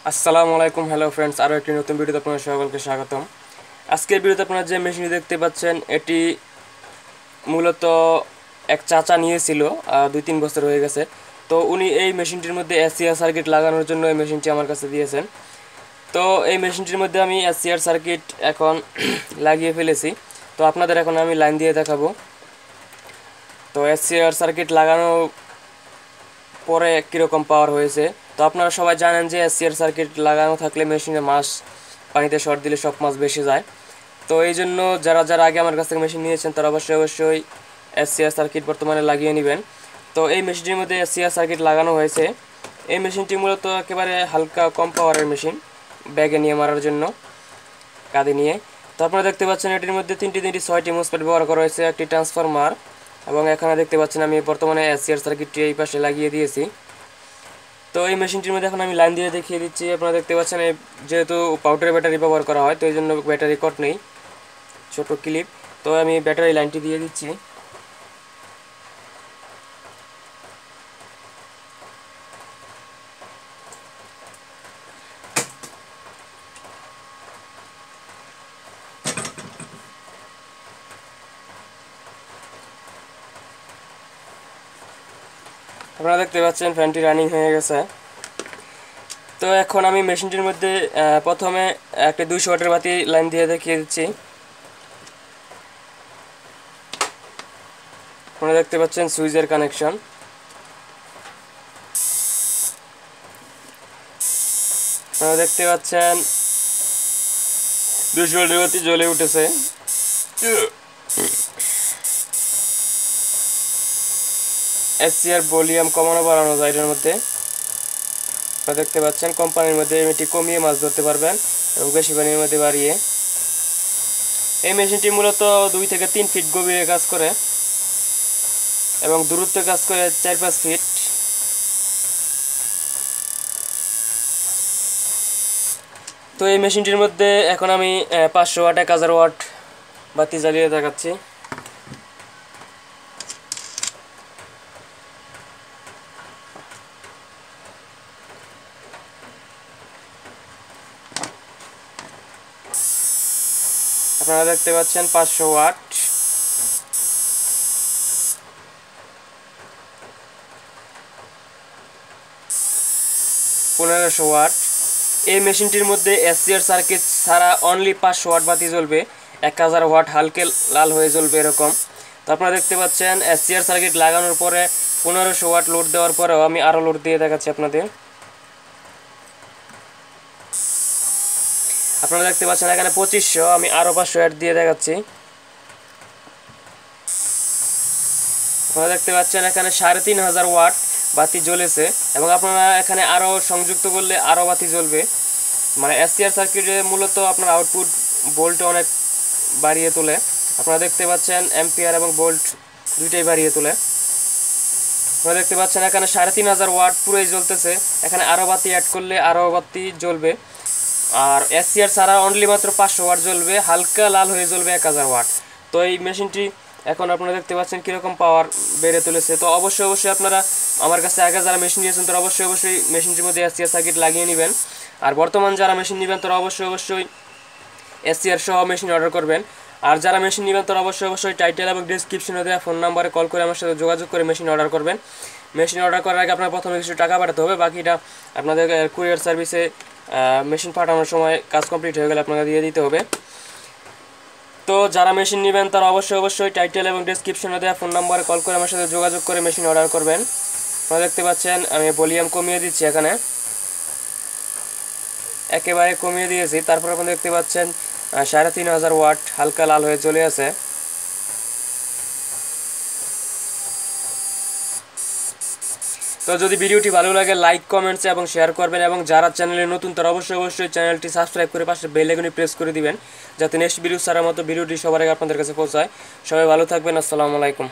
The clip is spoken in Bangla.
আসসালামু আলাইকুম, হ্যালো ফ্রেন্ডস, আরও একটি নতুন ভিডিওতে আপনাদের সকলকে স্বাগতম। আজকের ভিডিওতে আপনারা যে মেশিনটি দেখতে পাচ্ছেন এটি মূলত এক চাচা নিয়েছিল, 2-3 বছর হয়ে গেছে। তো উনি এই মেশিনটির মধ্যে SCR সার্কিট লাগানোর জন্য এই মেশিনটি আমার কাছে দিয়েছেন। তো এই মেশিনটির মধ্যে আমি SCR সার্কিট এখন লাগিয়ে ফেলেছি। তো আপনাদের এখন আমি লাইন দিয়ে দেখাবো। তো SCR সার্কিট লাগানো পরে কীরকম পাওয়ার হয়েছে। তো আপনারা সবাই জানেন যে SCR সার্কিট লাগানো থাকলে মেশিনে মাছ পানিতে শর্ট দিলে সব মাছ বেশি যায়। তো এই জন্য যারা যারা আগে আমার কাছ থেকে মেশিন নিয়েছেন তারা অবশ্যই SCR সার্কিট বর্তমানে লাগিয়ে নেবেন। তো এই মেশিনটির মধ্যে SCR সার্কিট লাগানো হয়েছে। এই মেশিনটি মূলত একেবারে হালকা কম পাওয়ারের মেশিন, ব্যাগে নিয়ে মারার জন্য, কাঁধে নিয়ে। তো আপনারা দেখতে পাচ্ছেন এটির মধ্যে 6টি মোসফেট ব্যবহার করা হয়েছে, একটি ট্রান্সফরমার, এবং এখানে দেখতে পাচ্ছেন আমি বর্তমানে SCR সার্কিটটি এই পাশে লাগিয়ে দিয়েছি। তো এই মেশিনটির মধ্যে এখন আমি লাইন দিয়ে দেখিয়ে দিচ্ছি। আপনারা দেখতে পাচ্ছেন যেহেতু পাউডারের ব্যাটারি ব্যবহার করা হয় তো এই জন্য ব্যাটারি কট নেই, ছোট ক্লিপ। তো আমি ব্যাটারি লাইনটি দিয়ে দিচ্ছি। আপনারা দেখতে পাচ্ছেন ফ্যানটি রানিং হয়ে গেছে। তো এখন আমি মেশিনটির মধ্যে প্রথমে একটা 200 ওয়াটের বাতি লাইন দিয়ে দেখিয়ে দিচ্ছি। আপনারা দেখতে পাচ্ছেন সুইচের কানেকশন। আপনারা দেখতে পাচ্ছেন 200 ওয়াটের বাতি জ্বলে উঠেছে। SCR ভলিউম কমানো বাড়ানো যায় এর মধ্যে। আপনারা দেখতে পাচ্ছেন কোম্পানির মধ্যে এটি কমিয়ে মাছ ধরতে পারবেন এবং বেশি পানির মধ্যে বাড়িয়ে। এই মেশিনটি মূলত 2 থেকে 3 ফিট গভীরে কাজ করে এবং দূরত্বে কাজ করে 4-5 ফিট। তো এই মেশিনটির মধ্যে এখন আমি 500 ওয়াট 1000 ওয়াট বাতি জ্বালিয়ে দেখাচ্ছি। আপনারা দেখতে পাচ্ছেন 500 ওয়াট, 1500 ওয়াট। এই মেশিনটির মধ্যে SCR সার্কিট ছাড়া অনলি 500 ওয়াট বাতি জ্বলবে, 1000 ওয়াট হালকা লাল হয়ে জ্বলবে এরকম। তো আপনারা দেখতে পাচ্ছেন SCR সার্কিট লাগানোর পরে 1500 ওয়াট লোড দেওয়ার পরেও আমি আরও লোড দিয়ে দেখাচ্ছি আপনাদের। আপনারা দেখতে পাচ্ছেন এখানে 2500, আমি আরও 500 ওয়াট দিয়ে দেখাচ্ছি। আপনারা দেখতে পাচ্ছেন এখানে 3500 ওয়াট বাতি জ্বলেছে এবং আপনারা এখানে আরও সংযুক্ত করলে আরও বাতি জ্বলবে। মানে SCR সার্কিটে মূলত আপনার আউটপুট ভোল্ট অনেক বাড়িয়ে তোলে। আপনারা দেখতে পাচ্ছেন অ্যাম্পিয়ার এবং ভোল্ট দুইটাই বাড়িয়ে তোলে। আপনারা দেখতে পাচ্ছেন এখানে 3500 ওয়াট পুরোই জ্বলতেছে, এখানে আরও বাতি অ্যাড করলে আরও বাতি জ্বলবে। আর SCR ছাড়া অনলি মাত্র 500 ওয়াট জ্বলবে, হালকা লাল হয়ে জ্বলবে 1000 ওয়াট। তো এই মেশিনটি এখন আপনারা দেখতে পাচ্ছেন কীরকম পাওয়ার বেড়ে তুলেছে। তো অবশ্যই আপনারা আমার কাছে আগে যারা মেশিন নিয়েছেন তারা অবশ্যই মেশিনটির মধ্যে SCR সার্কিট লাগিয়ে নেবেন। আর বর্তমান যারা মেশিন নেবেন তারা অবশ্যই SCR সহ মেশিন অর্ডার করবেন। আর যারা মেশিন নেবেন তারা অবশ্যই টাইটেল এবং ডিসক্রিপশনে দেওয়া ফোন নাম্বারে কল করে আমার সাথে যোগাযোগ করে মেশিন অর্ডার করবেন। মেশিন অর্ডার করার আগে আপনার প্রথমে কিছু টাকা পাঠাতে হবে, বাকিটা আপনাদের কুরিয়ার সার্ভিসে মেশিন পাঠানোর সময় কাজ কমপ্লিট হয়ে গেলে আপনাকে দিয়ে দিতে হবে। তো যারা মেশিন নেবেন তারা অবশ্যই টাইটেল এবং ডিসক্রিপশনে দেওয়া ফোন নাম্বারে কল করে আমার সাথে যোগাযোগ করে মেশিন অর্ডার করবেন। আপনারা দেখতে পাচ্ছেন আমি ভলিউম কমিয়ে দিচ্ছি, এখানে একেবারে কমিয়ে দিয়েছি। তারপর আপনারা দেখতে পাচ্ছেন 3500 ওয়াট হালকা লাল হয়ে চলে আসে। তো যদি ভিডিওটি ভালো লাগে লাইক, কমেন্টস এবং শেয়ার করবেন, এবং যারা চ্যানেলে নতুন তারা অবশ্যই চ্যানেলটি সাবস্ক্রাইব করে পাশে বেল আইকনে প্রেস করে দিবেন যাতে নেক্সট ভিডিও ছাড়ার মতো ভিডিওটি সবার আগে আপনাদের কাছে পৌঁছায়। সবাই ভালো থাকবেন, আসসালামু আলাইকুম।